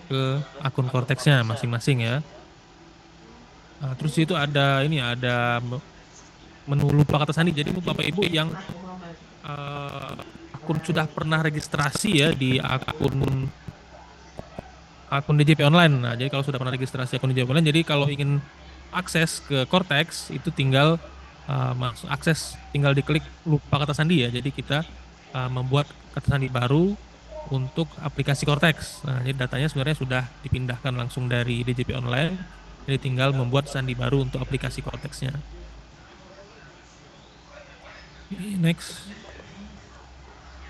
ke akun Cortex-nya masing-masing ya. Terus itu ada menu lupa kata sandi. Jadi Bapak Ibu yang eh, akun sudah pernah registrasi ya di akun DJP Online. Nah, jadi kalau sudah pernah registrasi akun DJP Online, jadi kalau ingin akses ke Cortex itu tinggal masuk akses, tinggal diklik lupa kata sandi ya. Jadi kita membuat kata sandi baru untuk aplikasi Cortex. Nah, jadi datanya sebenarnya sudah dipindahkan langsung dari DJP Online. Jadi tinggal membuat sandi baru untuk aplikasi Cortex-nya. Oke, next.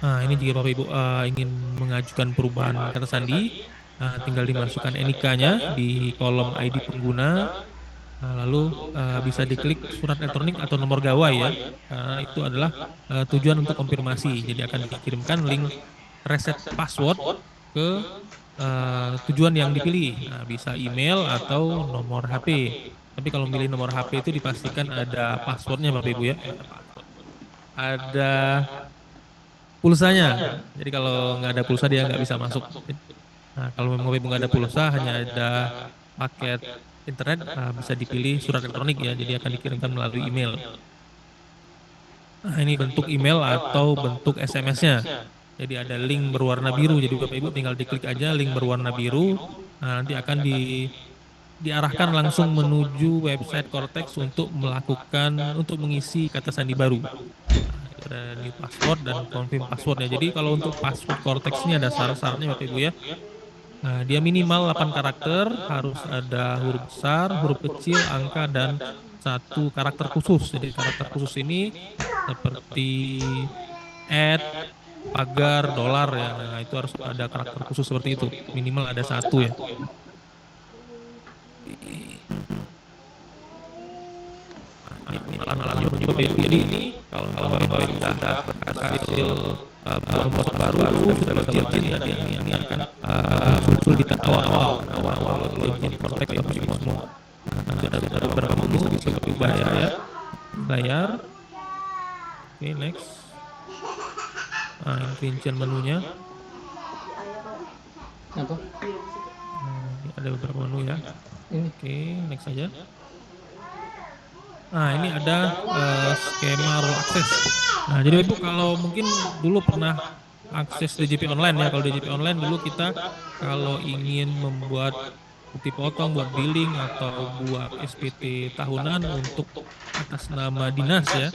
Nah, ini jika Bapak Ibu ingin mengajukan perubahan kata sandi, tinggal dimasukkan NIK-nya di kolom ID pengguna. Lalu bisa diklik surat elektronik atau nomor gawai ya. Karena itu adalah tujuan untuk konfirmasi. Jadi akan dikirimkan link reset password ke tujuan yang dipilih. Nah, bisa email atau nomor HP. Tapi kalau milih nomor HP itu dipastikan ada passwordnya Bapak Ibu ya. Ada pulsanya. Jadi kalau nggak ada pulsa dia nggak bisa masuk. Nah, kalau memang Bapak Ibu nggak ada pulsa, hanya ada paket internet, bisa dipilih surat elektronik ya. Jadi akan dikirimkan melalui email. Nah, ini bentuk email atau bentuk SMS-nya. Jadi ada link berwarna biru. Jadi Bapak Ibu tinggal diklik aja link berwarna biru. Nah, nanti akan diarahkan langsung menuju website Cortex untuk mengisi kata sandi baru. Nah, itu ada new password dan confirm passwordnya. Jadi kalau untuk password Cortex ini ada syarat-syaratnya Bapak Ibu ya. Nah, dia minimal 8 karakter, harus ada huruf besar, huruf kecil, angka, dan satu karakter khusus. Jadi karakter khusus ini seperti add, pagar, dolar ya. Nah, itu harus ada karakter khusus seperti itu. Minimal ada satu ya. Ini alat juga Bapak. Jadi ini kalau Bapak sudah berhasil membuat baru sudah login ya, ini akan muncul di awal-awal login Cortex ya semua. Nah, sudah beberapa menu bisa berubah ya. Layar. Oke, next. Nah, ini rincian menunya. Apa? Ini ada beberapa menu ya. Ini. Oke, next saja. Nah, ini ada skema role access. Nah, jadi Ibu kalau mungkin dulu pernah akses DJP online ya. Kalau DJP online dulu kita kalau ingin membuat bukti potong, buat billing atau buat SPT tahunan untuk atas nama dinas ya.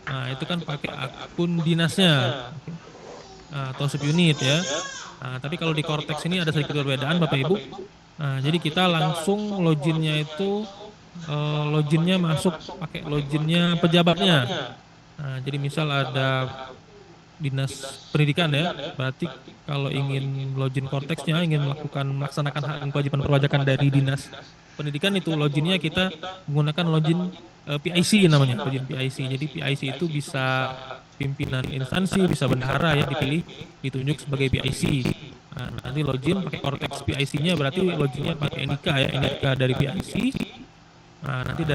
Nah, itu kan pakai akun dinasnya atau subunit ya. Nah, tapi kalau di Cortex ini ada sedikit perbedaan Bapak Ibu. Nah, jadi kita langsung loginnya itu loginnya masuk pakai loginnya pejabatnya. Nah, jadi misal ada dinas pendidikan ya, berarti kalau ingin login Cortex-nya, ingin melaksanakan hak dan kewajiban perpajakan dari dinas pendidikan itu loginnya kita menggunakan login PIC namanya, login PIC. Jadi PIC itu bisa pimpinan instansi, bisa bendahara ya dipilih, ditunjuk sebagai PIC. Nah, nanti login pakai Cortex PIC-nya berarti loginnya pakai NIK ya, NIK dari PIC. Nah, nanti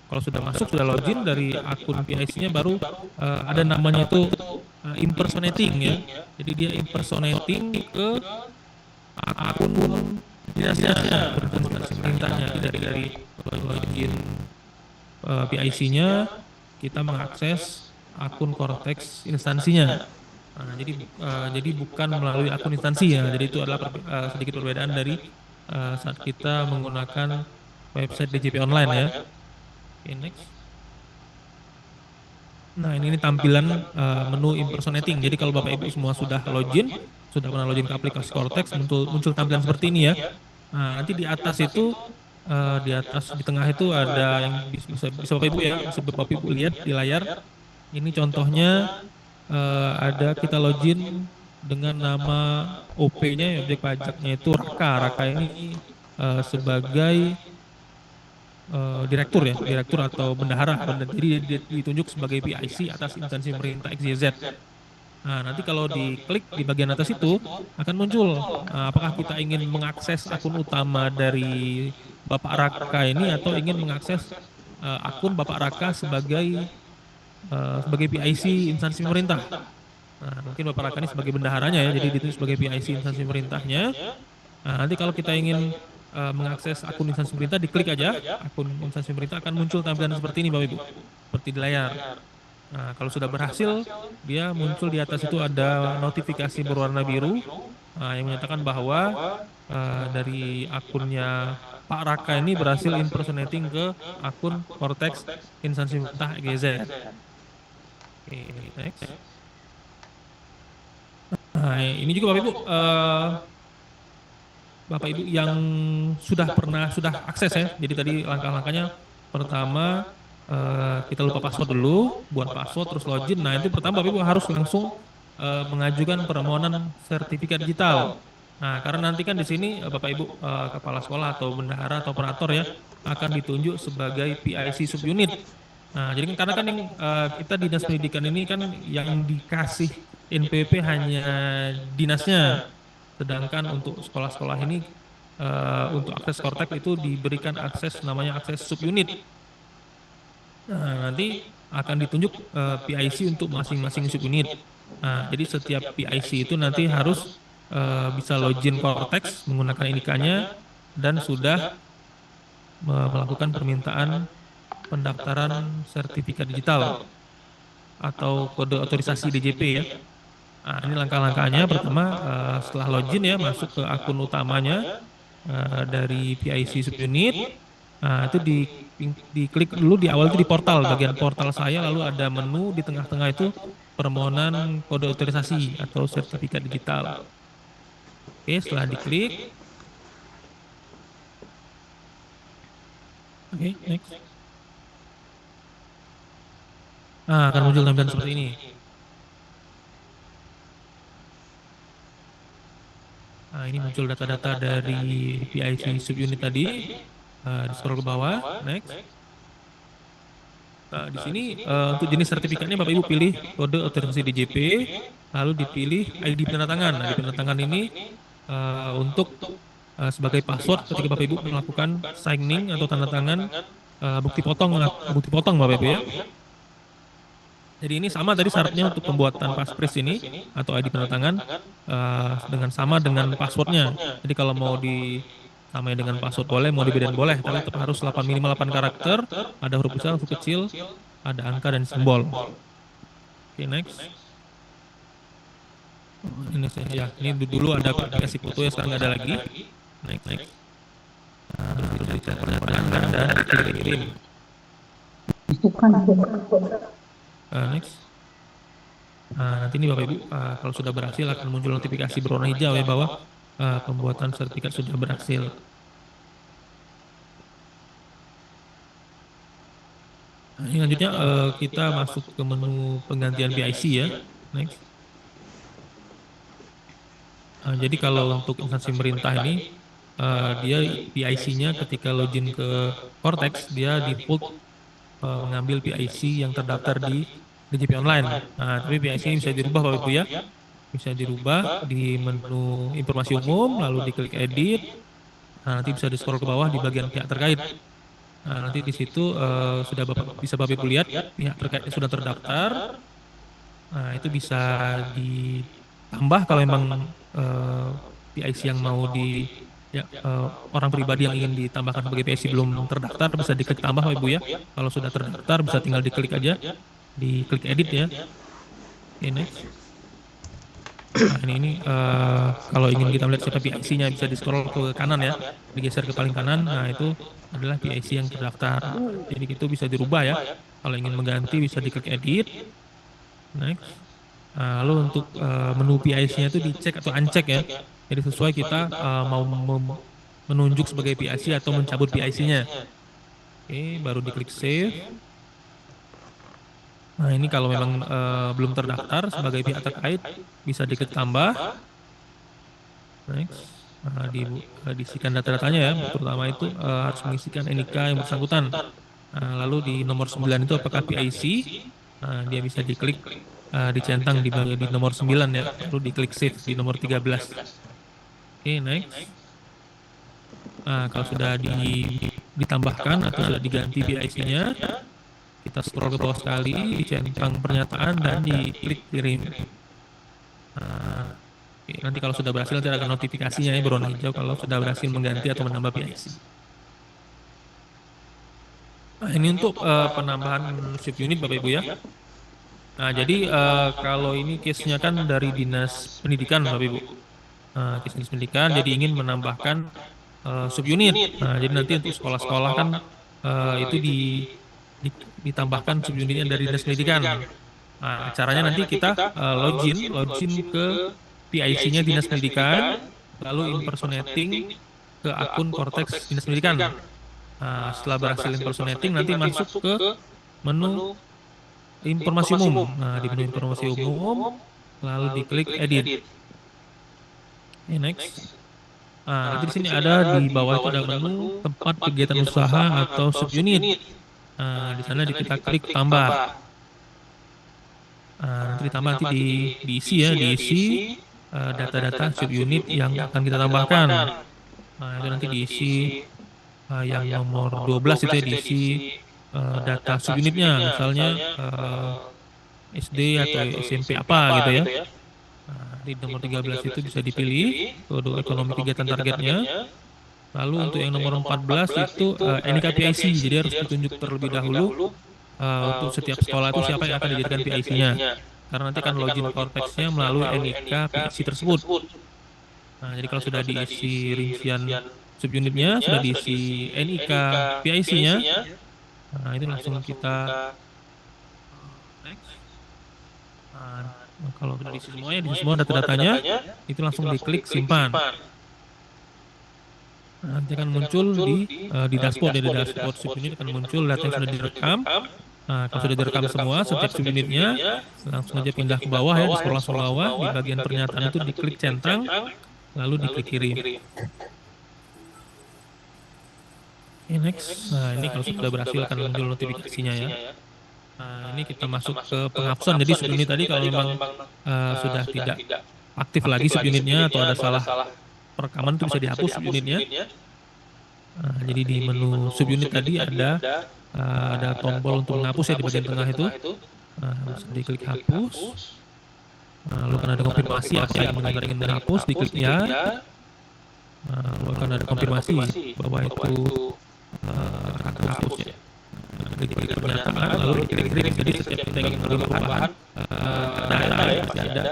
kalau sudah masuk sudah login dari akun PIC-nya baru ada namanya itu impersonating ya. Jadi dia impersonating ke akun dinasnya, perintahnya dari login PIC-nya kita mengakses akun Cortex instansinya. Nah, jadi bukan melalui akun instansi ya. Jadi itu adalah sedikit perbedaan dari saat kita menggunakan website DJP online ya. Oke, next. Nah, ini tampilan menu impersonating. Jadi kalau Bapak Ibu semua sudah pernah login ke aplikasi Cortex, muncul tampilan seperti ini ya. Nah, nanti di atas itu di tengah itu ada yang bisa Bapak Ibu ya, bisa Bapak Ibu lihat di layar. Ini contohnya ada kita login dengan nama OP-nya, objek pajaknya itu Raka. Raka ini sebagai direktur ya, direktur atau bendahara. Jadi dia ditunjuk sebagai PIC atas instansi pemerintah XYZ. Nah, nanti kalau diklik di bagian atas itu akan muncul apakah kita ingin mengakses akun utama dari Bapak Raka ini atau ingin mengakses akun Bapak Raka sebagai PIC instansi pemerintah. Nah, mungkin Bapak Raka ini sebagai bendaharanya ya, jadi ditunjuk sebagai PIC instansi pemerintahnya. Nah, nanti kalau kita ingin mengakses akun instansi pemerintah, diklik aja, akun instansi pemerintah akan muncul tampilan seperti ini Bapak Ibu, seperti di layar. Nah, kalau sudah berhasil, dia muncul di atas itu ada notifikasi berwarna biru yang menyatakan bahwa dari akunnya Pak Raka ini berhasil impersonating ke akun Cortex instansi pemerintah EGZ. Oke, next. Nah, ini juga Bapak Ibu yang sudah akses ya. Jadi tadi langkah-langkahnya pertama kita lupa password dulu, buat password terus login. Nah, itu pertama Bapak Ibu harus langsung mengajukan permohonan sertifikat digital. Nah, karena nanti kan di sini Bapak Ibu kepala sekolah atau bendahara atau operator ya akan ditunjuk sebagai PIC subunit. Nah, jadi karena kan yang kita dinas pendidikan ini kan yang dikasih NPWP hanya dinasnya. Sedangkan untuk sekolah-sekolah ini untuk akses Kortek itu diberikan akses namanya akses subunit. Nah, nanti akan ditunjuk PIC untuk masing-masing subunit. Nah, jadi setiap PIC itu nanti harus bisa login Cortex menggunakan NIK-nya dan sudah melakukan permintaan pendaftaran sertifikat digital atau kode otorisasi DJP ya. Nah, ini langkah-langkahnya. Pertama, setelah login ya, masuk ke akun utamanya dari PIC subunit. Nah, itu diklik dulu di awal itu di portal, bagian portal saya, lalu ada menu di tengah-tengah itu permohonan kode otorisasi atau sertifikat digital. Oke, setelah diklik, oke, next. Nah, akan muncul tampilan seperti ini. Nah, ini muncul data-data dari PIC subunit tadi. Di scroll ke bawah, next. Nah, di sini untuk jenis sertifikatnya Bapak Ibu pilih kode otorisasi DJP, lalu dipilih ID penandatangan. Nah, di penandatangan ini untuk sebagai password ketika Bapak Ibu melakukan signing atau tanda tangan bukti potong Bapak Ibu ya. Jadi ini sama tadi syaratnya untuk pembuatan paspres ini atau ID penandatangan dengan sama dengan passwordnya. Jadi kalau mau ditamai dengan password boleh, mau dibedain boleh, tapi tetap harus minimal 8 karakter, ada huruf besar, huruf kecil, ada angka dan simbol. Oke, next. Ini ya, ini dulu ada aplikasi foto ya, sekarang nggak ada lagi. Next. Terus dicari pelanggan dan dikirim. Next. Nah, nanti ini Bapak Ibu kalau sudah berhasil akan muncul notifikasi berwarna hijau ya bahwa pembuatan sertifikat sudah berhasil. Nah, ini lanjutnya kita masuk ke menu penggantian PIC ya. Next. Jadi kalau untuk instansi pemerintah ini dia PIC-nya ketika login ke Cortex dia default mengambil PIC yang terdaftar di DJP online. Nah, tapi PIC ini bisa dirubah Bapak Ibu ya. Bisa dirubah di menu informasi umum, lalu diklik edit. Nah, nanti bisa di scroll ke bawah di bagian pihak terkait. Nah, nanti di situ sudah bisa Bapak Ibu lihat pihak terkaitnya sudah terdaftar. Nah, itu bisa ditambah kalau memang PIC yang mau orang pribadi yang ingin ditambahkan sebagai PIC belum terdaftar bisa diklik tambah Bapak Ibu ya. Kalau sudah terdaftar bisa tinggal diklik aja, diklik edit ya. Oke, next. Nah, ini kalau ingin kita melihat siapa PIC-nya bisa di scroll ke kanan ya, digeser ke paling kanan. Nah, itu adalah PIC yang terdaftar. Jadi itu bisa dirubah ya. Kalau ingin mengganti bisa diklik edit. Next. Nah, lalu untuk menu PIC-nya itu dicek atau uncheck ya. Jadi sesuai kita mau menunjuk sebagai PIC atau mencabut PIC-nya. Oke, baru diklik save. Nah, ini kalau memang belum terdaftar sebagai pihak terkait bisa diklik tambah. Next. Nah, diisikan data-datanya ya. Terutama itu harus mengisikan NIK yang bersangkutan. Nah, lalu di nomor 9 itu apakah PIC? Nah, dia bisa diklik dicentang di nomor 9 ya. Lalu diklik save di nomor 13. Oke, next. Nah, kalau sudah ditambahkan atau sudah diganti PIC-nya, kita scroll ke bawah sekali, dicentang pernyataan dan diklik kirim. Nah, oke. Nanti kalau sudah berhasil nanti ada notifikasinya ya berwarna hijau kalau sudah berhasil mengganti atau menambah PIC. Nah, ini untuk penambahan subunit Bapak Ibu ya. Nah, jadi kalau ini case-nya kan dari Dinas Pendidikan Bapak Ibu. Case Dinas Pendidikan jadi ingin menambahkan subunit. Nah, jadi nanti untuk sekolah-sekolah kan itu ditambahkan subunitnya dari Dinas Pendidikan. Nah, caranya nanti kita login ke PIC-nya Dinas Pendidikan, lalu impersonating ke akun Cortex Dinas Pendidikan. Nah, setelah berhasil impersonating nanti masuk ke menu informasi umum. Nah, di menu informasi umum lalu diklik edit. Next. Nah, nanti di sini ada di bawah itu ada menu tempat kegiatan usaha atau subunit. Nah, di sana kita klik tambah. Nanti ditambah nanti diisi ya, diisi data-data subunit yang akan kita tambahkan. Nah, itu nanti diisi yang nomor 12 itu ya diisi data subunitnya, misalnya SD atau SMP apa gitu ya. Nah, di nomor 13 itu bisa dipilih kode ekonomi kegiatan targetnya. Lalu untuk yang nomor 14 itu NIK PIC, jadi harus ditunjuk terlebih dahulu untuk setiap sekolah itu siapa yang akan dijadikan PIC-nya. Karena nanti akan login Cortex-nya melalui NIK PIC tersebut. Nah, jadi kalau sudah diisi rincian subunitnya, sudah diisi NIK PIC-nya, nah itu langsung kita next. Nah, kalau sudah diisi semuanya, diisi semua data-datanya, itu langsung diklik simpan. Nah, nanti akan muncul di dashboard, di dashboard subunit akan muncul data yang sudah direkam. Nah, kalau sudah direkam semua setiap subunitnya, langsung aja pindah ke bawah ya, di scroll langsung bawah, di bagian pernyataan itu diklik centang, lalu diklik kirim. Next. Nah, ini kalau sudah berhasil akan muncul notifikasinya ya. Nah, ini kita masuk ke penghapusan. Jadi subunit tadi kalau memang sudah tidak aktif lagi subunitnya atau ada salah perekaman itu bisa dihapus subunitnya. Nah, jadi di menu subunit tadi ada tombol untuk menghapus ya di bagian tengah itu. Nah, bisa diklik hapus. Nah, lalu akan ada konfirmasi apa yang benar-benar ingin dihapus, diklik ya. Nah, lalu akan ada konfirmasi bahwa itu akan hapus ya. Nah, diklik pernyataan, lalu diklik kirim. Jadi setiap kita ingin perubahan data ya pasti ada.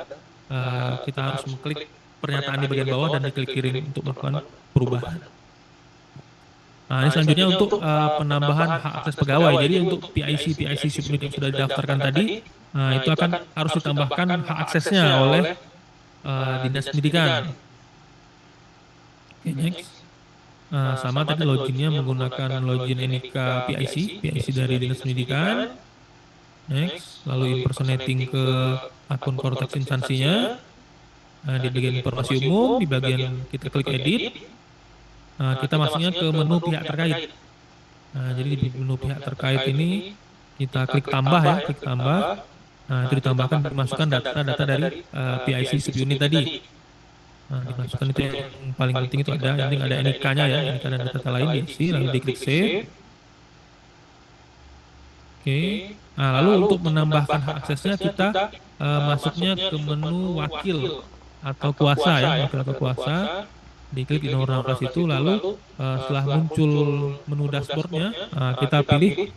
Kita harus mengklik pernyataan di bagian bawah dan diklik kirim untuk melakukan perubahan. Nah, ini selanjutnya untuk penambahan hak akses pegawai. Jadi untuk PIC subunit yang sudah didaftarkan tadi, nah itu akan harus ditambahkan hak aksesnya oleh Dinas Pendidikan. Oke, next. Sama tadi loginnya menggunakan login NIK PIC dari Dinas Pendidikan. Next, lalu impersonating ke akun Cortex instansinya. Nah, di bagian informasi umum, di bagian kita klik edit. Nah, kita masuknya ke menu pihak terkait. Nah, jadi di menu pihak terkait ini kita klik tambah ya, klik tambah. Nah, itu ditambahkan dimasukkan data-data dari PIC subunit tadi. Nah, dimasukkan itu yang paling penting itu ada, yang penting ada NIK-nya ya, NIK dan data lain diisi, lalu diklik save. Oke. Nah, lalu untuk menambahkan hak aksesnya kita masuknya ke menu wakil atau kuasa ya, wakil atau kuasa. Diklik di nomor 16 itu, lalu setelah muncul menu dashboardnya, kita pilih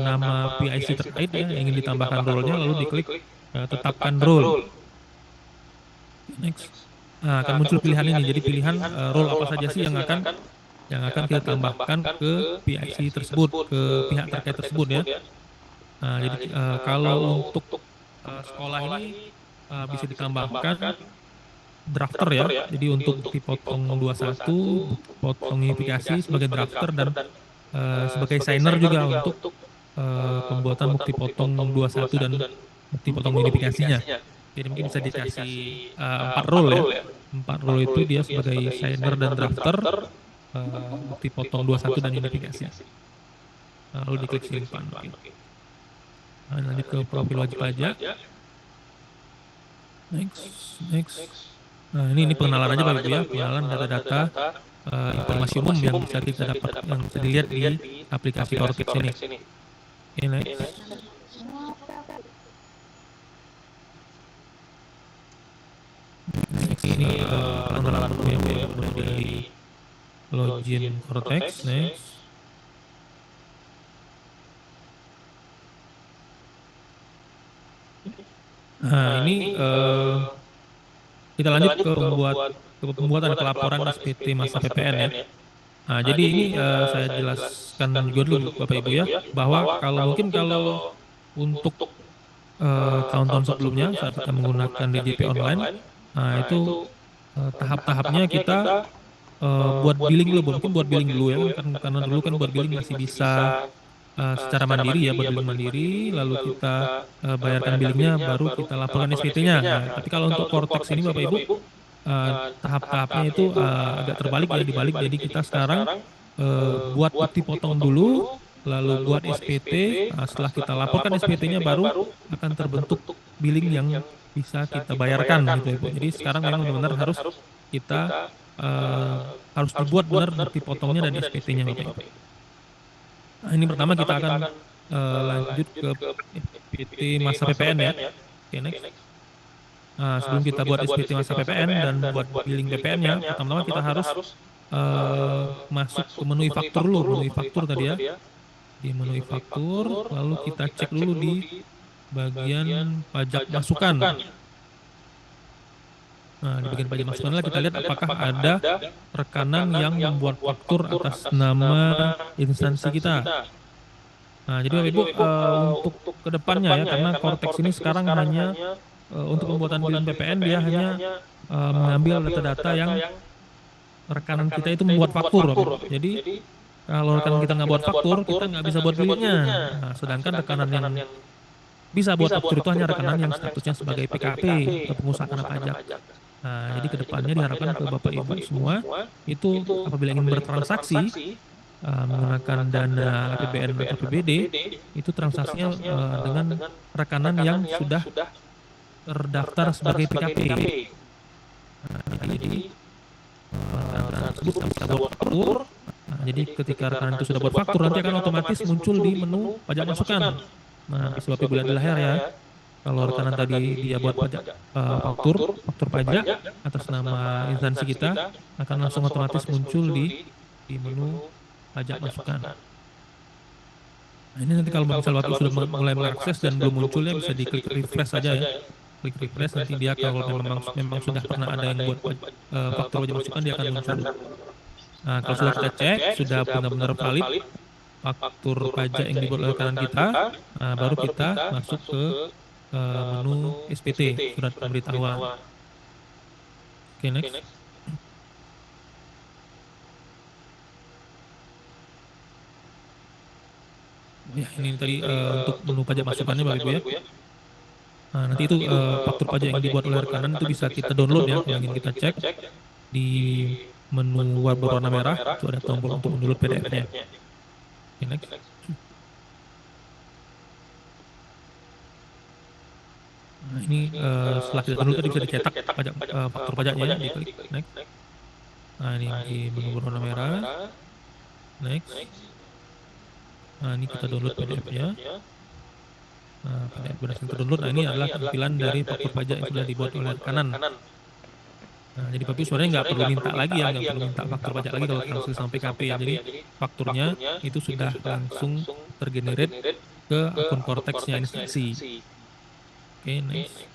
nama PIC terkait ya, yang ingin ditambahkan role-nya, lalu diklik tetapkan role. Next. Nah, akan muncul pilihan ini, jadi pilihan role apa saja sih yang akan kita tambahkan ke PIC tersebut, ke pihak terkait tersebut ya. Nah, jadi kalau untuk sekolah ini bisa ditambahkan drafter ya. Jadi untuk bukti potong 21, potong unifikasi sebagai drafter dan sebagai signer juga untuk pembuatan bukti potong 21 dan bukti potong unifikasinya. Jadi mungkin bisa dikasih 4 role ya. 4 role itu dia sebagai signer dan drafter bukti potong 21 dan unifikasi. Lalu diklik simpan. Nah, lanjut ke profil wajib pajak. Next. Nah, ini pengenalan aja Bapak Ibu ya, pengenalan data-data informasi umum yang bisa kita dapat, yang bisa dilihat di aplikasi Cortex ini. Oke, next. ini penamparan menu yang boleh di login Cortex. Next. Nah, ini kita lanjut ke pembuatan pelaporan SPT masa PPN ya. Nah, jadi ini saya jelaskan juga dulu Bapak Ibu ya, bahwa kalau untuk tahun-tahun sebelumnya saat kita menggunakan DJP online, nah itu tahap-tahapnya kita buat billing dulu, mungkin buat billing dulu ya kan, karena dulu kan buat billing masih bisa secara mandiri ya, buat billing mandiri, lalu kita bayarkan billingnya, baru kita laporkan SPT-nya. Nah, tapi kalau untuk Cortex ini Bapak Ibu, tahap-tahapnya itu agak terbalik ya, dibalik. Jadi kita sekarang buat bukti potong dulu, lalu buat SPT. Setelah kita laporkan SPT-nya, baru akan terbentuk billing yang bisa kita bayarkan gitu ya Bu. Jadi sekarang memang benar-benar kita harus dibuat benar bukti potongnya dan SPT-nya Bapak Ibu. Nah, ini pertama kita akan lanjut ke SPT masa PPN ya. Oke, next. Nah, sebelum kita buat SPT masa PPN dan buat billing PPN-nya, pertama-tama kita harus masuk ke menu e-faktur dulu, menu e-faktur tadi ya. Di menu e-faktur, lalu kita cek dulu di bagian pajak masukan. Nah, di bagian pajak masukan kita lihat apakah ada rekanan yang membuat faktur atas nama instansi kita. Nah, jadi Bapak Ibu untuk kedepannya ya, karena Cortex ini sekarang hanya untuk pembuatan billing PPN dia hanya mengambil data-data yang rekanan kita itu membuat faktur. Jadi kalau rekanan kita nggak buat faktur, kita nggak bisa buat billingnya. Nah, sedangkan rekanan yang bisa buat faktur itu hanya rekanan yang statusnya sebagai PKP atau pengusaha kena pajak. Nah, jadi kedepannya diharapkan ke Bapak Ibu semua itu apabila ingin bertransaksi menggunakan dana APBN atau APBD, itu transaksinya dengan rekanan yang sudah terdaftar sebagai PKP. Nah, jadi tersebut bisa buat faktur. Nah, jadi ketika rekanan itu sudah buat faktur, nanti akan otomatis muncul di menu pajak masukan. Nah, bisa Bapak Ibu lihat di layar ya. Kalau rekanan tadi dia buat pajak faktur pajak atas nama instansi kita, akan langsung otomatis muncul di menu pajak masukan. Nah, ini nanti kalau misalnya waktu sudah mulai mengakses dan belum muncul ya, bisa diklik refresh saja ya. Klik refresh, nanti dia kalau memang sudah pernah ada yang buat faktur pajak masukan, dia akan muncul. Nah, kalau sudah kita cek sudah benar-benar valid faktur pajak yang dibuat oleh rekanan kita, nah, baru kita masuk ke menu SPT, surat pemberitahuan. Oke, next. Ya, ini tadi untuk menu pajak masukannya Bapak Ibu ya. Nah, nanti itu faktur pajak yang dibuat oleh rekanan itu bisa kita download ya. Kalau ingin kita cek di menu web berwarna merah, itu ada tombol untuk mendownload PDF-nya. Oke, next. Nah, ini setelah kita download tadi bisa dicetak pajak faktur pajaknya ya, diklik next. Nah, ini di menu berwarna merah. Next. Nah, ini kita download PDF-nya. Nah, PDF berhasil terdownload. Nah, ini adalah tampilan dari faktur pajak yang sudah dibuat oleh rekanan. Nah, jadi Bapak sebenarnya nggak perlu minta lagi ya, nggak perlu minta faktur pajak lagi kalau langsung sampai KP ya. Jadi fakturnya itu sudah langsung tergenerate ke akun Cortex-nya instansi. Oke, next.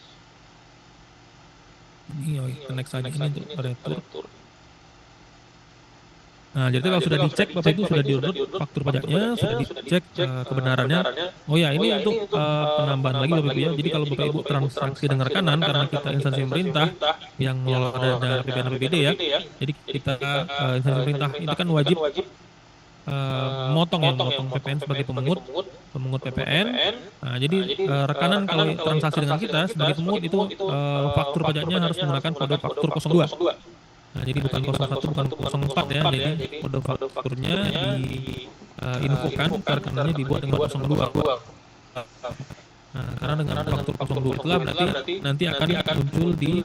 Ini kita next saja ini untuk retur. Nah, jadi kalau sudah dicek Bapak Ibu sudah di-download faktur pajaknya, sudah dicek kebenarannya. Oh ya, ini untuk penambahan lagi Bapak Ibu ya. Jadi kalau Bapak Ibu transaksi dengan rekanan, karena kita instansi pemerintah yang mengelola dana APBN APBD ya. Jadi kita instansi pemerintah itu kan wajib motong PPN sebagai pemungut PPN. Nah, jadi rekanan kalau transaksi dengan kita sebagai pemungut itu faktur pajaknya harus menggunakan kode faktur 02. Nah, jadi bukan 01, bukan 04 ya. Jadi kode fakturnya diinfokan ke rekanannya dibuat dengan 02. Nah, karena dengan faktur 02 itulah berarti nanti akan muncul di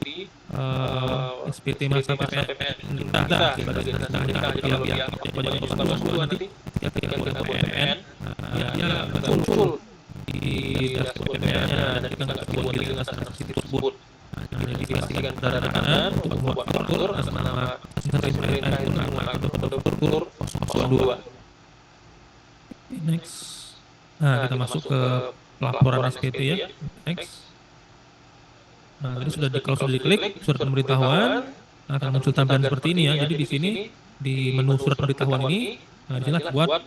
SPT masa PPN kita sebagai pihak pajak 02 nanti pihak PPN ya muncul di dashboard PPN-nya dan kita nggak bisa buat transaksi tersebut. Nah, jadi pastikan berada kanan untuk membuat faktur atas nama instansi pemerintah itu nama kode faktur 002. Next. Nah, kita masuk ke laporan SPT ya. Next. Nah, tadi kalau sudah diklik surat pemberitahuan akan muncul tampilan seperti ini ya. Jadi di sini di menu surat pemberitahuan ini, nah di sini buat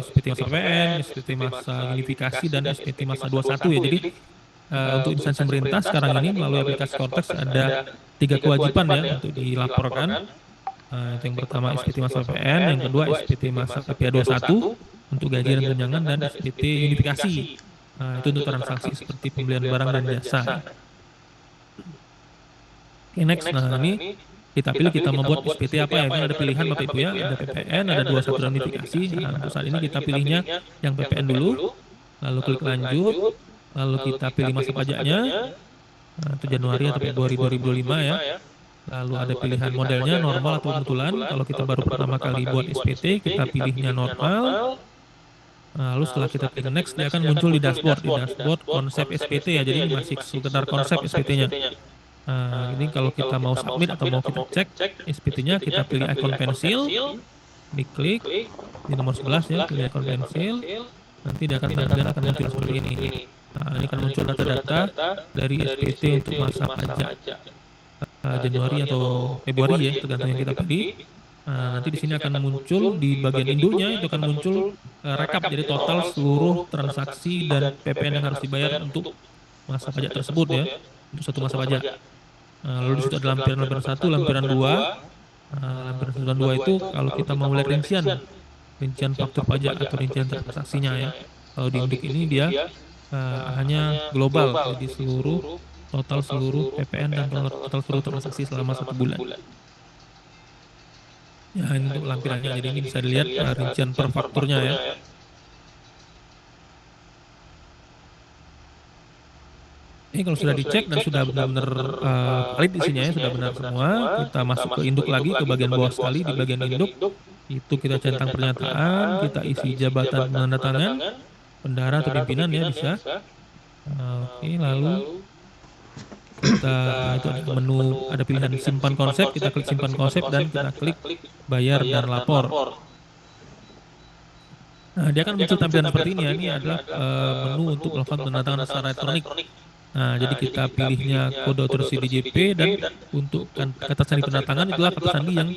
SPT masa PPN, SPT masa unifikasi dan SPT masa 21 ya. Jadi untuk instansi pemerintah sekarang ini melalui aplikasi Cortex ada 3 kewajiban ya untuk dilaporkan. Itu yang pertama SPT masa PPN, yang kedua SPT masa PPA 21 untuk gaji dan tunjangan, dan SPT unifikasi. Itu untuk transaksi seperti pembelian barang dan jasa. Oke, next. Nah, ini kita pilih kita mau buat SPT apa ya. Ini ada pilihan Bapak Ibu ya, ada PPN, ada 21 dan unifikasi. Nah, untuk saat ini kita pilihnya yang PPN dulu, lalu klik lanjut, lalu kita pilih masa pajaknya, nah, itu Januari atau Februari 2025 ya. Lalu ada pilihan modelnya normal atau kebetulan. Kalau kita baru pertama kali buat SPT, kita pilihnya normal. Nah, lalu setelah kita pilih next, dia akan muncul di dashboard konsep SPT ya. Jadi ini masih sekedar konsep SPT-nya. Nah, ini kalau kita mau submit atau mau kita cek SPT-nya, kita pilih icon pensil, diklik di nomor 11 ya, pilih icon pensil. Nanti dia akan muncul seperti ini. Nah, ini akan muncul data-data dari SPT untuk masa pajak Januari atau Februari ya, tergantung yang kita pilih. Nanti di sini akan muncul di bagian induknya, itu akan muncul rekap, jadi total seluruh transaksi dan PPN yang harus dibayar untuk masa pajak tersebut ya, untuk satu masa pajak. Lalu di situ ada lampiran 1, lampiran 2. Lampiran 1 dan 2 itu kalau kita mau melihat rincian faktur pajak atau rincian transaksinya ya. Kalau di induk ini dia hanya global, jadi total seluruh PPN dan total seluruh transaksi selama 1 bulan. Ya, ini untuk lampirannya, jadi ini bisa dilihat rincian per fakturnya ya. Ini kalau sudah dicek dan sudah benar-benar valid isinya ya, sudah benar semua, kita masuk ke induk lagi, ke bagian bawah sekali di bagian induk, itu kita centang pernyataan, kita isi jabatan penanda tangan, bendahara atau pimpinan ya bisa. Oke, lalu kita itu ada menu, ada pilihan simpan konsep, kita klik simpan konsep dan kita klik bayar dan lapor. Nah, dia akan muncul tampilan seperti ini ya. Ini adalah menu untuk melakukan penandatangan secara elektronik. Nah, jadi kita pilihnya kode otorisasi DJP, dan untuk kata sandi penandatangan itulah kata sandi yang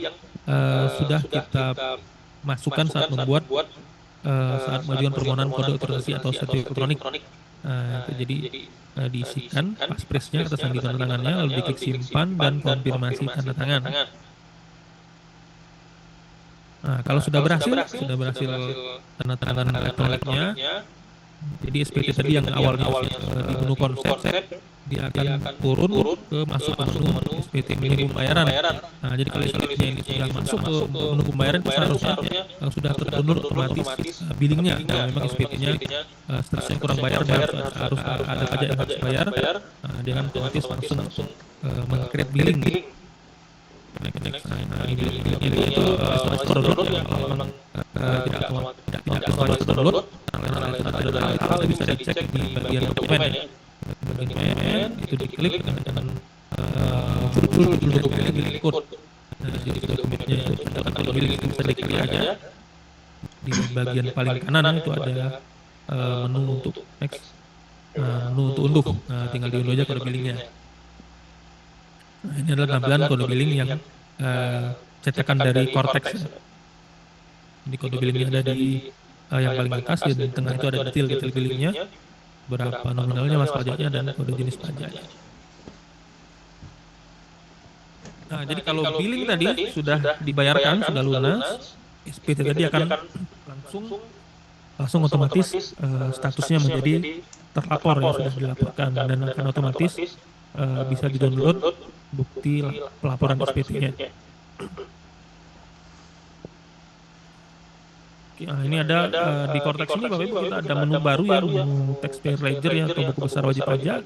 sudah kita masukkan saat membuat saat mengajukan permohonan kode otorisasi atau sertifikat elektronik. Itu jadi diisikan paspresnya kata sandi tanda tangannya, lalu diklik simpan dan konfirmasi tanda tangan. Nah, kalau sudah berhasil tanda tangan elektroniknya, jadi SPT tadi yang awalnya di menu konsep, dia akan turun masuk ke menu SPT menu pembayaran. Nah, jadi kalau SPT-nya ini sudah masuk ke menu pembayaran, seharusnya sudah terdownload otomatis billingnya. Nah, memang SPT-nya statusnya kurang bayar, harus ada pajak yang harus bayar. Nah, dia akan otomatis langsung meng-create billing. Nah, ini billingnya itu download ya, kalau memang tidak otomatis download. Kita bisa dicek di bagian dokumen ya. Dokumen itu diklik dengan muncul dokumen billing code. Nah, jadi dokumennya itu ada billing, itu bisa diklik aja. Di bagian paling kanan itu ada menu untuk next, menu untuk unduh. Nah, tinggal diunduh aja kode billingnya. Nah, ini adalah tampilan kode billing yang cetakan dari Cortex. Di kode billingnya ada di yang paling atas, ya, di tengah itu ada detail billingnya, berapa nominalnya, mas pajaknya, dan kode jenis pajaknya. Nah, jadi kalau billing tadi sudah dibayarkan, sudah lunas, SPT tadi akan langsung otomatis statusnya menjadi terlapor ya, sudah dilaporkan, dan akan otomatis bisa di-download bukti pelaporan SPT-nya. Nah, ini ada di Cortex ini Bapak Ibu, kita ada menu baru ya, menu taxpayer ledger ya, atau buku besar wajib pajak.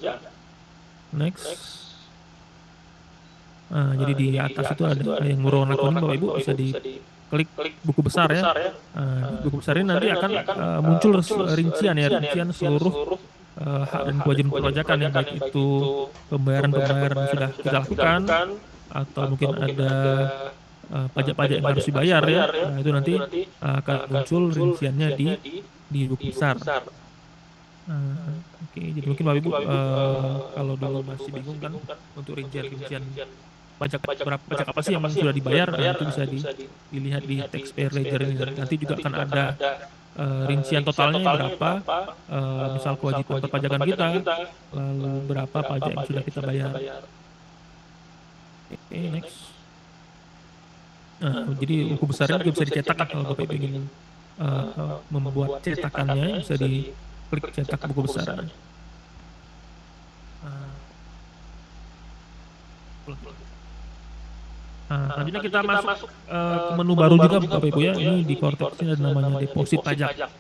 Next. Nah, jadi di atas itu ada yang berwarna kuning Bapak Ibu, bisa diklik buku besar ya. Buku besar ini nanti akan muncul rincian seluruh hak dan kewajiban perpajakan ya, baik itu pembayaran-pembayaran yang sudah kita lakukan atau mungkin ada pajak-pajak yang harus dibayar ya. Nah, itu nanti akan muncul rinciannya di buku besar. Oke, jadi mungkin Bapak Ibu kalau dulu masih bingung kan untuk rincian-rincian pajak berapa pajak apa sih yang sudah dibayar, nah itu bisa dilihat di taxpayer ledger ini. Dan nanti juga akan ada rincian totalnya berapa, misal kewajiban perpajakan kita, lalu berapa pajak yang sudah kita bayar. Oke, next. Nah, jadi buku besarnya juga bisa dicetak kan, kalau Bapak Ibu ingin membuat cetakannya, bisa diklik cetak buku besar. Selanjutnya kita masuk ke menu baru juga Bapak Ibu ya. Ini di Cortex ini ada namanya deposit pajak.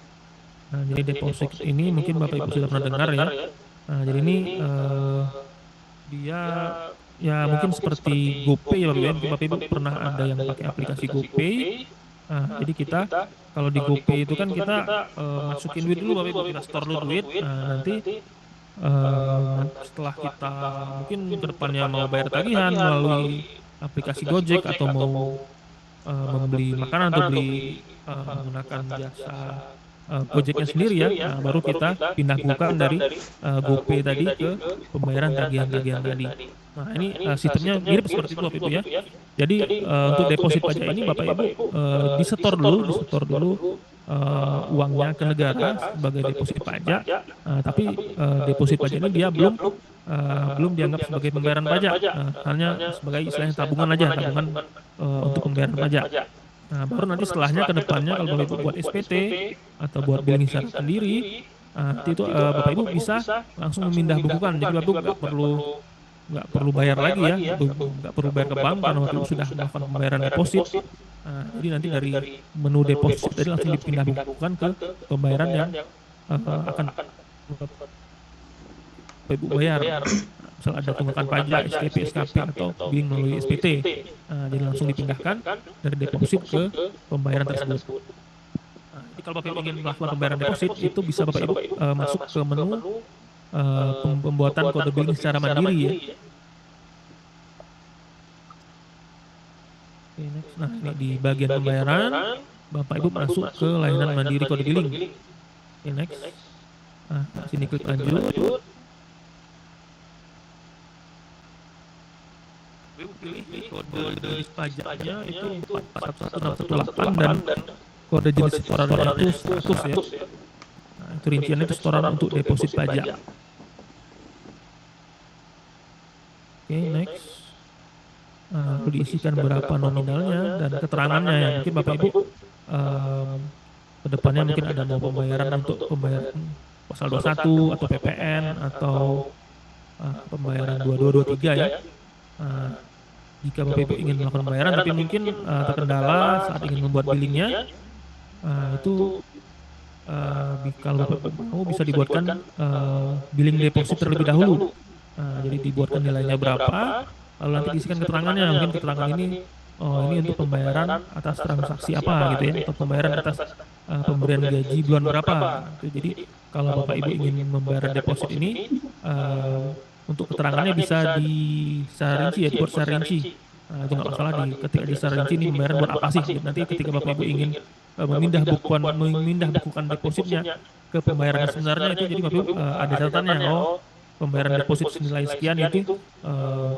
Nah, jadi deposit ini mungkin Bapak Ibu sudah pernah dengar ya. Nah, jadi ini dia ya mungkin seperti GoPay ya Bapak Ibu. Mungkin Bapak Ibu pernah ada yang pakai aplikasi GoPay. Nah, jadi kita kalau di GoPay itu kan kita masukin duit dulu Bapak Ibu, kita store dulu duit. Nah, nanti setelah kita mungkin ke depannya mau bayar tagihan melalui aplikasi Gojek atau mau membeli makanan atau beli menggunakan jasa Gojeknya sendiri ya, nah, baru kita pindah bukan dari GoPay tadi ke pembayaran tagihan-tagihan tadi. Nah, ini sistemnya mirip seperti itu Bapak Ibu ya. Jadi untuk deposit pajak ini Bapak Ibu disetor dulu uangnya ke negara sebagai deposit pajak, tapi deposit pajak ini dia belum dianggap sebagai pembayaran pajak, hanya sebagai istilahnya tabungan aja, tabungan untuk pembayaran pajak. Nah, baru nanti setelahnya ke depannya kalau Bapak Ibu buat SPT atau buat billing secara sendiri, nanti itu Bapak Ibu bisa langsung memindah bukukan. Jadi Bapak Ibu nggak perlu bayar lagi ya, nggak perlu bayar ke bank karena Bapak Ibu sudah melakukan pembayaran deposit. Jadi nanti dari menu deposit tadi langsung dipindah bukukan ke pembayaran yang akan Bapak Ibu bayar. Misal ada tunggakan pajak, STP, SKP atau billing melalui SPT. Jadi langsung dipindahkan dari deposit ke pembayaran tersebut. Jadi kalau Bapak Ibu ingin melakukan pembayaran deposit, itu bisa Bapak Ibu masuk ke menu pembuatan kode billing secara mandiri ya. Nah, ini di bagian pembayaran, Bapak Ibu masuk ke layanan mandiri kode billing. Oke, next. Nah, sini klik lanjut. Pilih kode jenis pajaknya itu 411618 dan kode jenis setorannya itu 100 ya. Nah, itu rinciannya itu setoran untuk deposit pajak. Oke, next. Lalu diisikan berapa nominalnya dan keterangannya ya. Mungkin Bapak Ibu ke depannya mungkin ada mau pembayaran untuk pembayaran pasal 21 atau PPN atau pembayaran 2223 ya. Jika Bapak Ibu ingin melakukan pembayaran tapi mungkin terkendala saat ingin membuat billingnya, itu kalau Bapak Ibu mau bisa dibuatkan billing deposit terlebih dahulu. Jadi dibuatkan nilainya berapa, lalu nanti diisikan keterangannya. Mungkin keterangan ini ini untuk pembayaran atas transaksi apa gitu ya, atau pembayaran atas pemberian gaji bulan berapa. Jadi kalau Bapak Ibu ingin membayar deposit ini, untuk keterangannya bisa secara rinci ya, dibuat secara rinci. Itu nggak masalah ketika di secara rinci ini pembayaran buat apa sih. Nanti ketika Bapak Ibu ingin memindah bukukan depositnya ke pembayaran sebenarnya itu, jadi Bapak Ibu ada catatannya, pembayaran deposit senilai sekian itu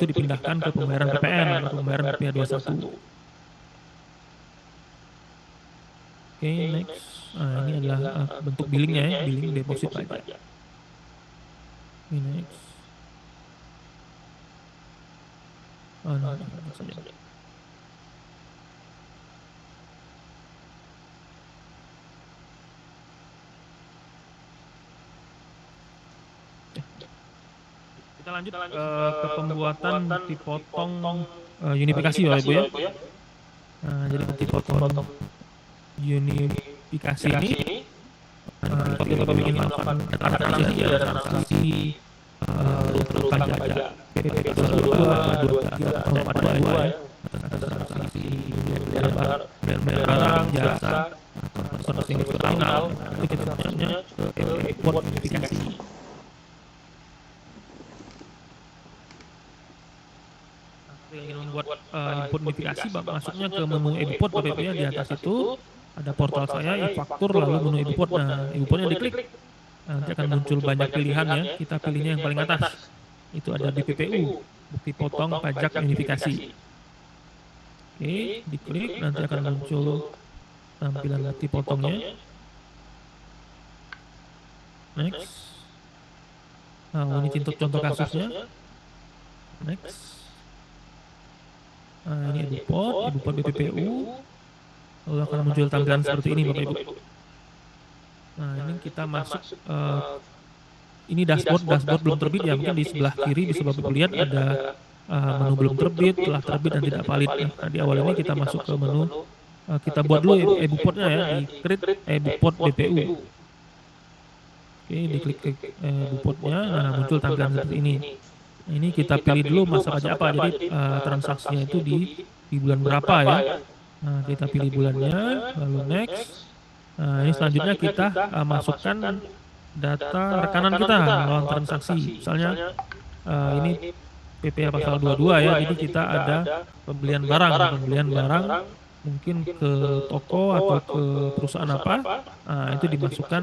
dipindahkan ke pembayaran PPN atau pembayaran PPh 21. Oke, next. Ini adalah bentuk billingnya ya, billing deposit pajak. Ini next. Next saja. Kita lanjut ke pembuatan dipotong unifikasi Bapak Ibu ya. Jadi dipotong unifikasi ini kalau Bapak ingin melakukan transaksi pajak PPh 22, 23 atau 42 ya, transaksi barang, jasa atau transaksi internasional, itu kita maksudnya import unifikasi. membuat input notifikasi, masuknya ke menu e-Bupot Bapak Ibu ya. Di atas itu ada portal saya, e-faktur, lalu menu e-Bupot. Nah, e-Bupotnya diklik, nanti akan muncul banyak pilihan ya. Kita pilihnya yang paling atas. Itu ada BPPU, bukti potong pajak unifikasi. Oke, diklik, nanti akan muncul tampilan bukti potongnya. Next. Nah, ini contoh kasusnya. Next. Nah, ini e-Bupot BPPU. Lalu akan muncul tampilan seperti ini Bapak Ibu. Nah, ini kita masuk, ini dashboard belum terbit ya. Mungkin di sebelah kiri bisa Bapak Ibu lihat ada menu belum terbit, telah terbit dan tidak valid. Nah, di awal ini kita masuk ke menu, kita buat dulu e-Bupotnya ya, di create e-Bupot BPU. Oke, diklik ke e-Bupotnya, nah muncul tampilan seperti ini. Nah, ini kita pilih dulu masa pajak apa, jadi transaksinya itu di bulan berapa ya. Nah, kita pilih bulannya, lalu next. Nah, ini selanjutnya kita masukkan data rekanan kita lawan transaksi. Misalnya ini PPh pasal 22 ya, jadi kita ada pembelian barang mungkin ke toko atau ke perusahaan apa. Nah, itu dimasukkan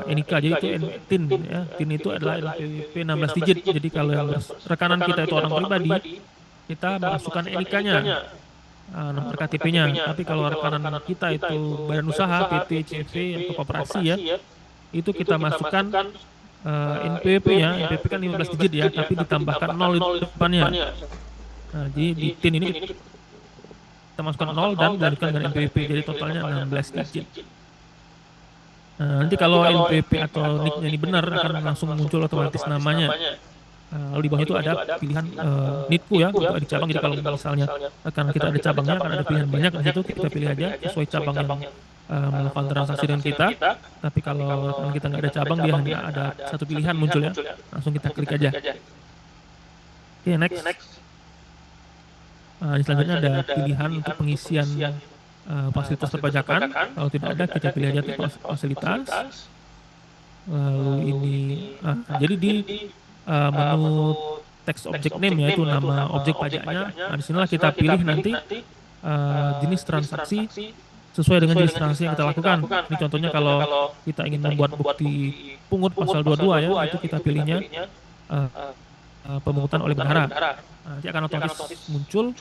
NIK, jadi itu TIN ya. TIN itu adalah NPWP 16 digit. Jadi kalau yang rekanan kita itu orang pribadi, kita masukkan NIK-nya, nomor KTP-nya. Tapi kalau rekanan kita itu badan usaha, PT, CV, atau koperasi ya, itu kita masukkan NPWP-nya. NPWP kan 15 digit ya, tapi ditambahkan 0 di depannya. Nah, jadi di TIN ini kita masukkan 0 dan dilanjutkan dengan NPWP, jadi totalnya 16 digit. Nah, nanti kalau NPWP atau NIK-nya ini benar, akan langsung muncul otomatis namanya. Lalu di bawah itu ada pilihan NITku ya, untuk di cabang. Jadi kalau misalnya karena kita ada cabangnya, akan ada pilihan banyak di situ, kita pilih aja sesuai cabang yang melakukan transaksi dengan kita. Tapi kalau kita nggak ada cabang, dia hanya ada satu pilihan muncul ya, langsung kita klik aja. Oke, next. Ini selanjutnya ada pilihan untuk pengisian fasilitas perpajakan. Kalau tidak ada, kita pilih aja tipe fasilitas. Lalu ini, jadi di menu text object name, yaitu nama objek pajaknya. Nah, disinilah kita pilih nanti jenis transaksi sesuai dengan jenis transaksi yang kita lakukan. Ini contohnya kalau kita ingin membuat bukti pungut pasal 22 ya, itu kita pilihnya pemungutan oleh bendahara. Nanti akan otomatis muncul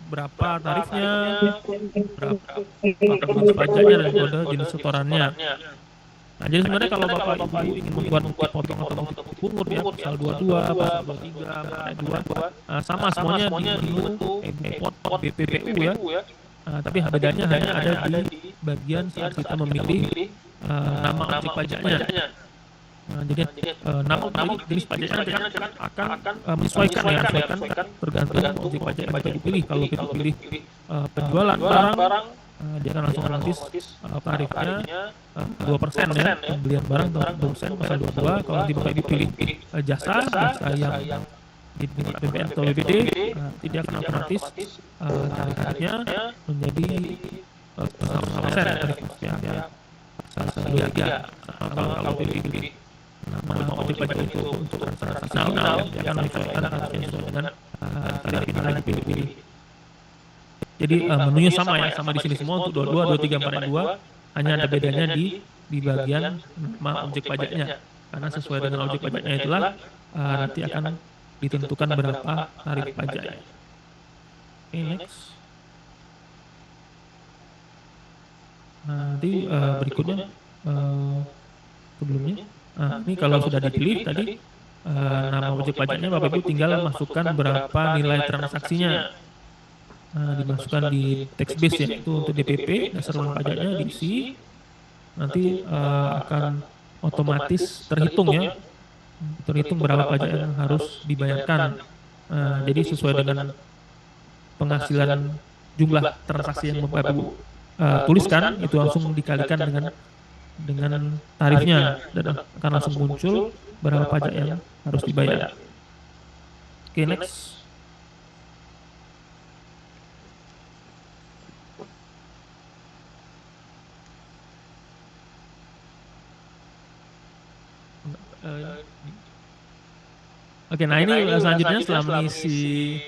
berapa tarifnya, berapa jenis pajaknya, dan kode jenis setorannya. Nah, jadi sebenarnya kalau Bapak Ibu ingin membuat bukti potong atau bukti pungut ya, pasal 22, pasal 23, pasal 2, sama semuanya di menu e-Bupot BPPU ya. Tapi bedanya hanya ada di bagian saat kita memilih nama objek pajaknya. Nah, jadi nama jenis pajaknya nanti akan menyesuaikan tergantung objek pajak yang kita dipilih. Kalau kita pilih penjualan barang, dia akan langsung otomatis tarifnya 2% ya, pembelian barang 2% pasal 22. Kalau nanti Bapak Ibu pilih jasa yang di APBN atau BPD, dia akan otomatis tarifnya menjadi 100% tarifnya ya. Kalau pilih nama objek pajak untuk transaksi nominal, dia akan menyesuaikan tarifnya sesuai dengan tarif yang lagi pilih. Jadi menunya sama ya, sama di sini semua untuk 22, 23, 4, 2. Hanya ada bedanya di bagian nama objek pajaknya. Karena sesuai dengan objek pajaknya itulah nanti akan ditentukan berapa tarif pajaknya. Oke, next. Nanti berikutnya sebelumnya. Ini kalau sudah dipilih tadi nama objek pajaknya, Bapak Ibu tinggal masukkan berapa nilai transaksinya. Dimasukkan di text base ya, itu untuk DPP, dasar uang pajaknya diisi. Nanti akan otomatis terhitung ya, terhitung berapa pajak yang harus dibayarkan. Jadi sesuai dengan penghasilan jumlah transaksi yang Bapak Ibu tuliskan, itu langsung dikalikan dengan tarifnya, dan akan langsung muncul berapa pajak yang harus dibayar. Oke, next. Oke, nah ini selanjutnya setelah mengisi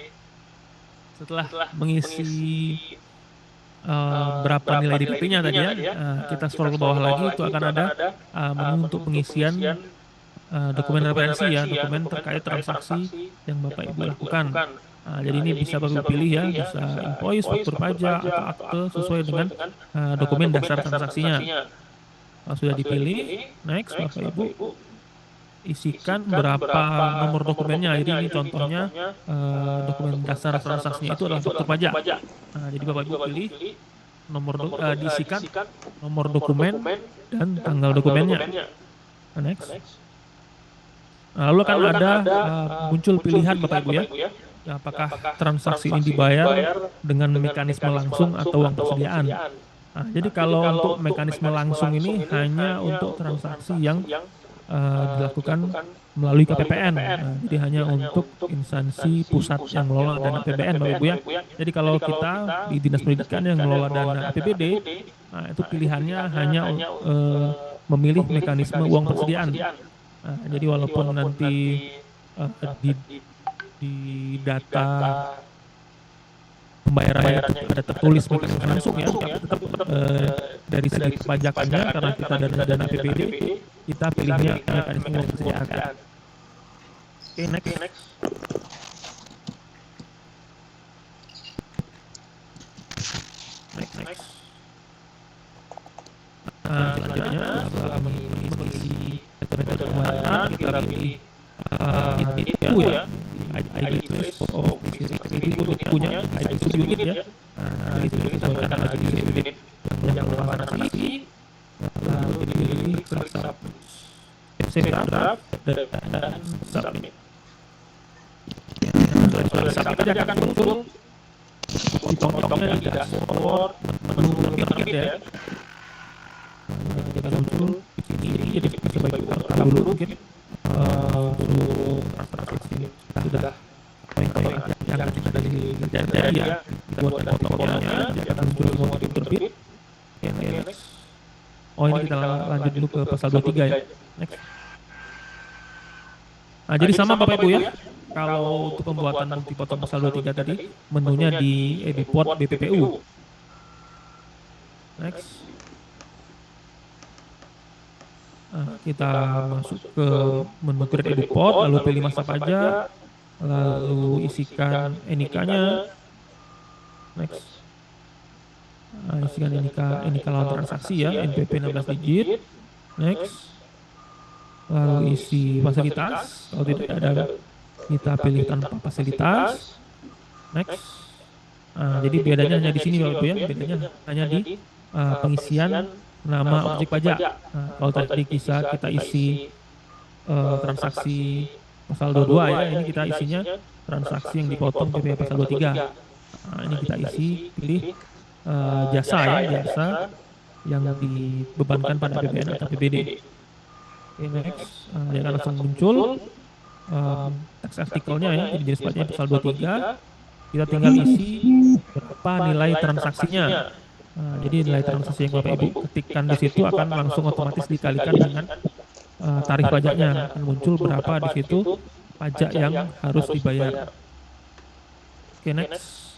setelah mengisi berapa nilai DPP-nya tadi ya, kita scroll ke bawah lagi, itu akan ada menu untuk pengisian dokumen referensi ya, dokumen terkait transaksi yang Bapak Ibu lakukan. Jadi ini bisa Bapak Ibu pilih ya, bisa invoice, faktur pajak, atau akte sesuai dengan dokumen dasar transaksinya. Kalau sudah dipilih, next Bapak Ibu isikan berapa nomor dokumennya. Jadi ini contohnya dokumen dasar transaksinya itu adalah faktur pajak. Jadi Bapak Ibu pilih diisikan nomor dokumen dan tanggal dokumennya. Next. Lalu akan ada muncul pilihan Bapak Ibu ya. Apakah transaksi ini dibayar dengan mekanisme langsung atau uang persediaan. Jadi kalau untuk mekanisme langsung ini hanya untuk transaksi yang dilakukan melalui KPPN. Jadi hanya untuk instansi pusat yang mengelola dana APBN Bapak Ibu ya. Jadi kalau kita di Dinas Pendidikan yang mengelola dana APBD, itu pilihannya hanya memilih mekanisme uang persediaan. Jadi walaupun nanti di data pembayaran itu ada tertulis mekanisme langsung ya, tapi tetap dari segi pajakannya karena kita dana APBD, kita pilihnya mekanisme uang persediaan. Oke, next. Selanjutnya mengisi metode pembayaran, kita pilih itu ya, ID list of itu punya ID subunit ya. Dari situ kita sesuaikan lagi di unit yang transaksi, lalu dipilih save draft dan submit. Setelah submit dia akan muncul potong-potongnya di dashboard, menu lebih ya. Kita muncul di sini, jadi bisa bagi rekam dulu mungkin untuk transaksi ini sudah yang kita dari jadi ya, kita buat potong-potongnya, dia akan muncul semua terbit. Next. Oh ini kita lanjut dulu ke pasal 23 ya. Next. Jadi sama Bapak Ibu ya, kalau untuk pembuatan multipotong pasal 23 tadi, menunya di Eduport BPPU. Next. Kita masuk ke menu Create Eduport, lalu pilih masa pajak, lalu isikan NIK-nya. Next. Isikan NIK lawan transaksi ya, NPP 16 digit. Next. Lalu isi fasilitas, kalau tidak ada kita pilih tanpa fasilitas. Next. Jadi bedanya hanya di sini Bapak Ibu ya, bedanya hanya di pengisian nama objek pajak. Kalau tadi kita isi transaksi pasal 22 ya, ini kita isinya transaksi yang dipotong PPh pasal 23. Ini kita isi pilih jasa ya, jasa yang dibebankan pada APBN atau APBD. Oke, next. Dia akan langsung muncul teks artikelnya ya, jadi jenis pajaknya pasal 23. Kita tinggal isi berapa nilai transaksinya. Jadi nilai transaksi yang Bapak Ibu ketikkan di situ akan langsung otomatis dikalikan dengan tarif pajaknya, akan muncul berapa di situ pajak yang harus dibayar. Oke, next.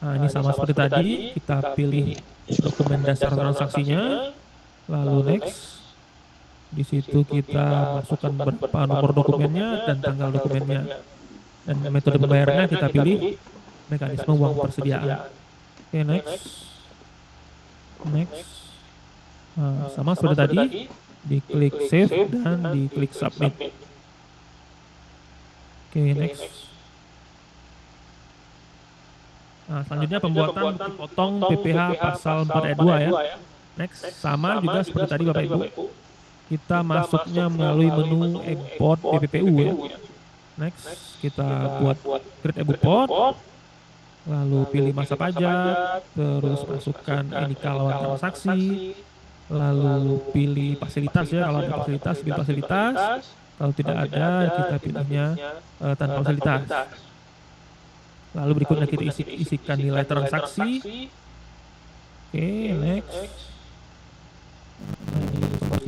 Ini sama seperti tadi, kita pilih dokumen dasar transaksinya, lalu next. Di situ kita masukkan berapa nomor dokumennya dan tanggal dokumennya, dan metode pembayarannya kita pilih mekanisme uang persediaan. Oke, next. Next. Sama seperti tadi, diklik save dan diklik submit. Oke, next. Selanjutnya pembuatan potong PPh pasal 4 ayat 2 ya. Next, sama juga seperti tadi Bapak Ibu. Kita masuknya melalui menu import BPPU ya. Next, kita buat create Eduport, lalu pilih masa pajak, terus masukkan NIK lawan transaksi, lalu pilih fasilitas ya, kalau ada fasilitas pilih fasilitas, kalau tidak ada kita pilihnya tanpa fasilitas. Lalu berikutnya kita isikan nilai transaksi. Oke, next.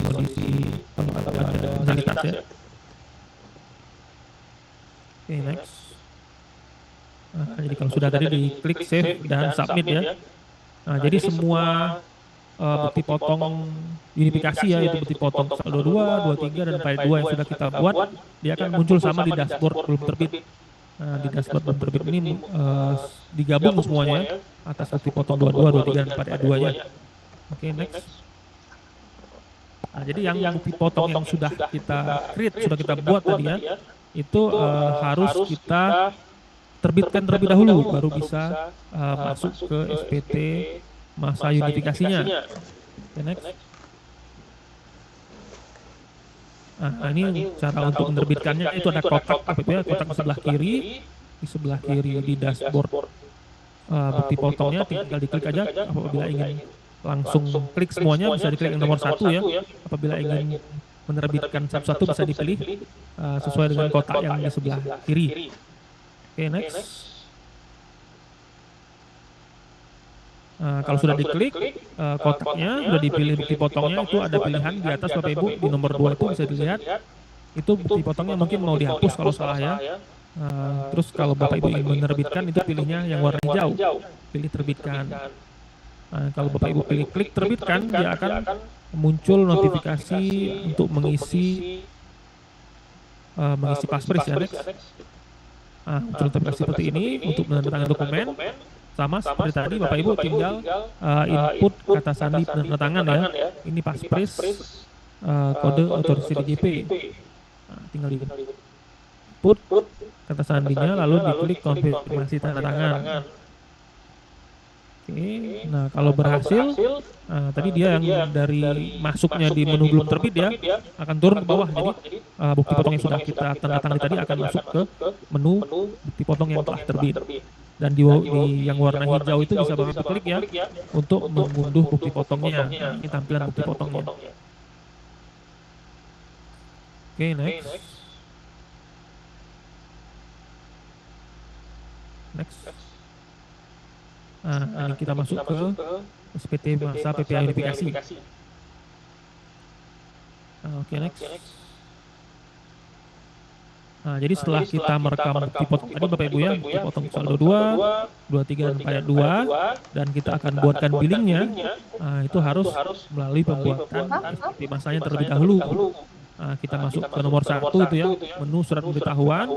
Kondisi fasilitas ya. Oke, next. Jadi kalau sudah tadi diklik save dan submit ya. Nah, jadi semua bukti potong unifikasi ya, itu bukti potong saldo 2, 23 dan file 2 yang sudah kita buat, dia akan muncul sama di dashboard belum terbit. Nah, di dashboard belum terbit ini digabung semuanya atas bukti potong 22, 23 dan pada 2-nya. Oke, next. Nah, jadi yang bukti potong yang sudah kita create, sudah kita buat tadi ya, itu harus kita terbitkan terlebih dahulu, baru bisa masuk ke SPT masa unifikasinya. Oke, next. Nah, ini cara untuk menerbitkannya, itu ada kotak ya, kotak di sebelah kiri di dashboard bukti potongnya, tinggal diklik aja. Apabila ingin langsung klik semuanya bisa diklik yang nomor 1 ya. Apabila ingin menerbitkan satu-satu bisa dipilih sesuai dengan kotak yang di sebelah kiri. Oke, next. Kalau sudah diklik kotaknya, sudah dipilih bukti potongnya, itu ada pilihan di atas Bapak Ibu, di nomor 2 itu bisa dilihat. Itu bukti potongnya mungkin mau dihapus kalau salah ya. Terus kalau Bapak Ibu ingin menerbitkan, itu pilihnya yang warna hijau, pilih terbitkan. Kalau Bapak Ibu pilih klik terbitkan, dia akan muncul notifikasi untuk mengisi passphrase ya, next. Muncul notifikasi seperti ini untuk menandatangani dokumen. Sama seperti tadi Bapak Ibu tinggal input kata sandi penandatangan ya. Ini passphrase kode otorisasi DJP. Tinggal di input kata sandinya, lalu diklik konfirmasi tanda tangan. Oke, nah kalau berhasil, tadi dia yang dari masuknya di menu belum terbit ya, akan turun ke bawah. Jadi bukti potong yang sudah kita tanda tangani tadi akan masuk ke menu bukti potong yang telah terbit. Dan di yang warna hijau itu bisa Bapak klik ya, untuk mengunduh bukti potongnya. Ini tampilan bukti potongnya. Oke, next. Next. Ini kita masuk ke SPT masa PPA unifikasi. Oke, next. Nah, jadi setelah kita merekam bukti potong tadi Bapak Ibu ya, bukti potong saldo 2, 23 dan pajak 2, dan kita akan buatkan billingnya, itu harus melalui pembuatan SPT masanya terlebih dahulu. Kita masuk ke nomor 1 itu ya, menu surat pemberitahuan,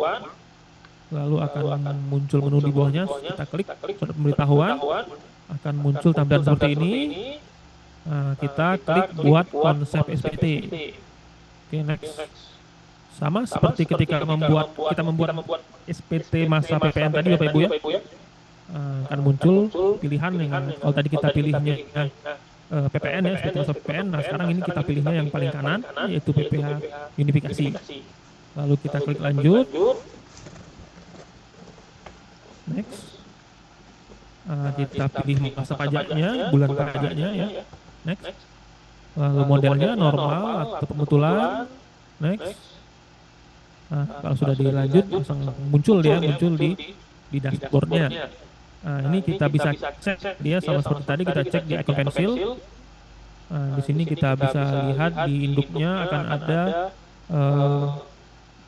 lalu akan muncul menu di bawahnya, kita klik surat pemberitahuan, akan muncul tampilan seperti ini. Kita klik buat konsep SPT. Oke, next. Sama seperti ketika kita membuat SPT masa PPN tadi Bapak Ibu ya, akan muncul pilihan yang kalau tadi kita pilihnya PPN ya, SPT masa PPN. Nah, sekarang ini kita pilihnya yang paling kanan, yaitu PPH unifikasi. Lalu kita klik lanjut. Next. Kita pilih masa pajaknya, bulan pajaknya ya. Next. Lalu modelnya normal atau pembetulan. Next. Kalau sudah dilanjut langsung muncul di dashboardnya. Ini kita bisa cek dia sama seperti tadi, kita cek di icon pensil. Di sini kita bisa lihat di induknya akan ada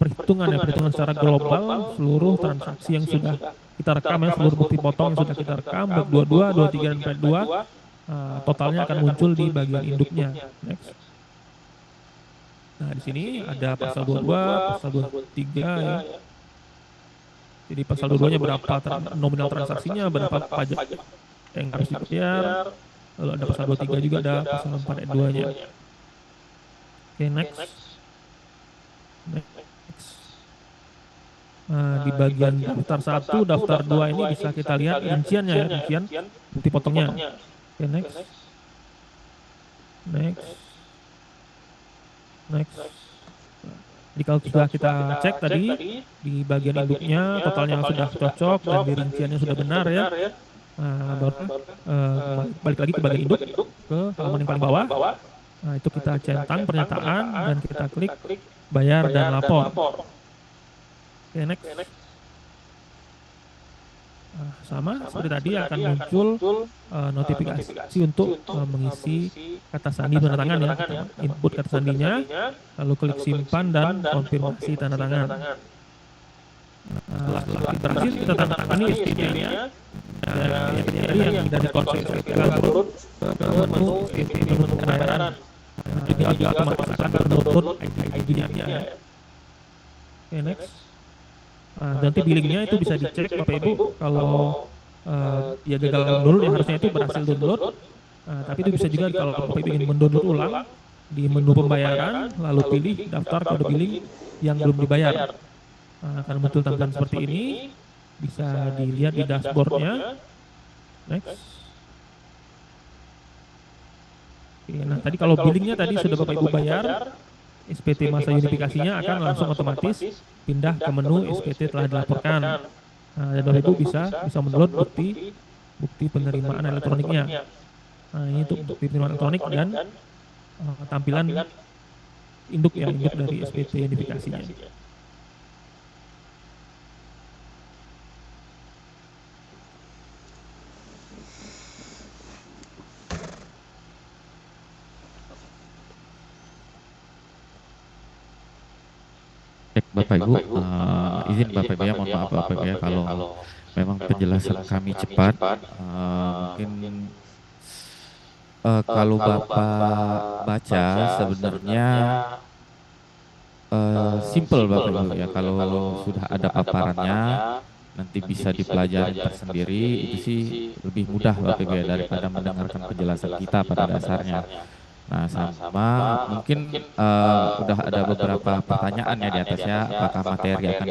perhitungan secara global seluruh transaksi yang sudah kita rekam ya, seluruh bukti potong yang sudah kita rekam, baik 22, 23 dan 42, totalnya akan muncul di bagian induknya. Next. Nah, di sini ada pasal 22, pasal 23 ya. Jadi pasal 22-nya berapa nominal transaksinya, berapa pajak yang harus dibayar. Lalu ada pasal 23 juga, ada pasal 4 2-nya. Oke, next. Di bagian daftar 1, daftar 2 ini bisa kita lihat rinciannya ya, rincian bukti potongnya. Oke, next. Jadi kalau sudah kita cek tadi di bagian induknya totalnya sudah cocok dan di rinciannya sudah benar ya, baru balik lagi ke bagian induk, ke halaman yang paling bawah. Itu kita centang pernyataan dan kita klik bayar dan lapor. Oke, next. Sama seperti tadi akan muncul notifikasi untuk mengisi kata sandi tanda tangan ya, input kata sandinya, lalu klik simpan dan konfirmasi tanda tangan. Setelah berhasil kita tanda tangani SPT-nya, dan yang tadi yang dari konsep download ke menu SPT menu pembayaran. Jadi dia otomatis akan download ID-nya ya. Oke, next. Nanti billingnya itu bisa dicek Bapak Ibu kalau dia gagal download, ya harusnya itu berhasil download. Tapi itu bisa juga kalau Bapak Ibu ingin mendownload ulang di menu pembayaran, lalu pilih daftar kode billing yang belum dibayar. Akan muncul tampilan seperti ini, bisa dilihat di dashboardnya. Next. Oke, nah tadi kalau billingnya tadi sudah Bapak Ibu bayar, SPT masa unifikasinya akan langsung otomatis pindah ke menu SPT telah dilaporkan. Dan Bapak Ibu bisa mendownload bukti penerimaan elektroniknya. Nah, ini untuk bukti penerimaan elektronik dan tampilan induk dari SPT unifikasinya. Bapak Ibu, izin Bapak Ibu ya, mohon maaf Bapak Ibu ya kalau memang penjelasan kami cepat. Mungkin kalau Bapak baca sebenarnya simple Bapak Ibu ya, kalau sudah ada paparannya nanti bisa dipelajari tersendiri, itu sih lebih mudah Bapak Ibu ya daripada mendengarkan penjelasan kita pada dasarnya. Nah, sama mungkin udah ada beberapa pertanyaan ya di atasnya, apakah materi akan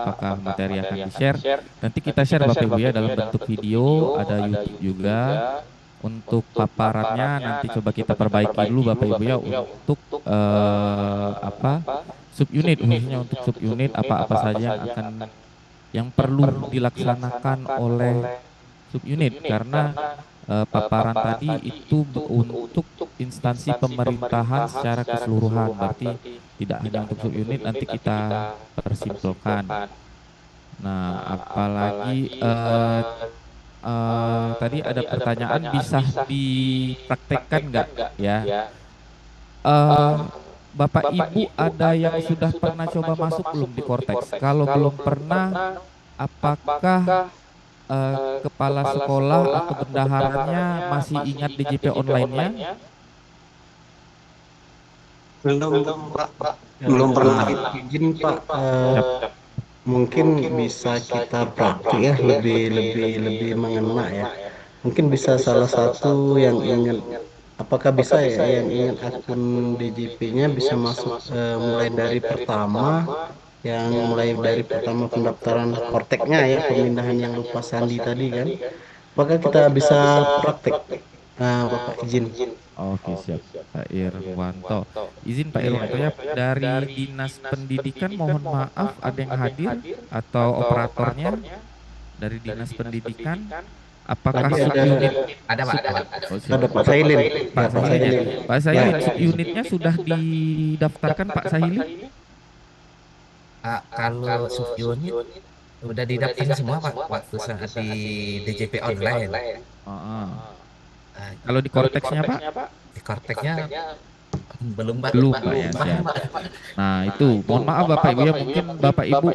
apakah materi akan di-share? Nanti kita share Bapak Ibu ya dalam bentuk video, ada YouTube juga. Untuk paparannya nanti coba kita perbaiki dulu Bapak Ibu ya untuk subunit, khususnya untuk subunit apa-apa saja yang perlu dilaksanakan oleh subunit, karena paparan tadi itu untuk instansi pemerintahan secara keseluruhan, berarti tidak hanya untuk subunit, nanti kita persimpelkan. Nah, apalagi tadi ada pertanyaan bisa dipraktekkan nggak ya? Bapak Ibu ada yang sudah pernah coba masuk belum di Cortex? Kalau belum pernah, apakah kepala sekolah atau bendaharanya masih ingat DJP online-nya? Belum pernah izin Pak. Mungkin bisa kita praktik ya, lebih mengena ya. Mungkin bisa salah satu yang ingin, apakah bisa ya yang ingin akun DJP-nya bisa masuk mulai dari pertama, pendaftaran Korteknya ya, pemindahan yang lupa sandi tadi kan. Apakah kita bisa praktik? Nah, Bapak izin. Oke, siap Pak Irwanto. Izin Pak Irwanto ya, dari Dinas Pendidikan mohon maaf ada yang hadir atau operatornya dari Dinas Pendidikan? Apakah subunit ada Pak? Ada Pak Sailin. Pak Sahili, Pak Sahili, subunitnya sudah didaftarkan Pak Sahili? Kalau subunit udah didaftarkan semua Pak waktu saat di DJP online. Kalau di Cortex-nya Pak? Di Korteknya belum Pak. Belum Pak ya, siap. Nah itu mohon maaf Bapak Ibu ya, mungkin Bapak Ibu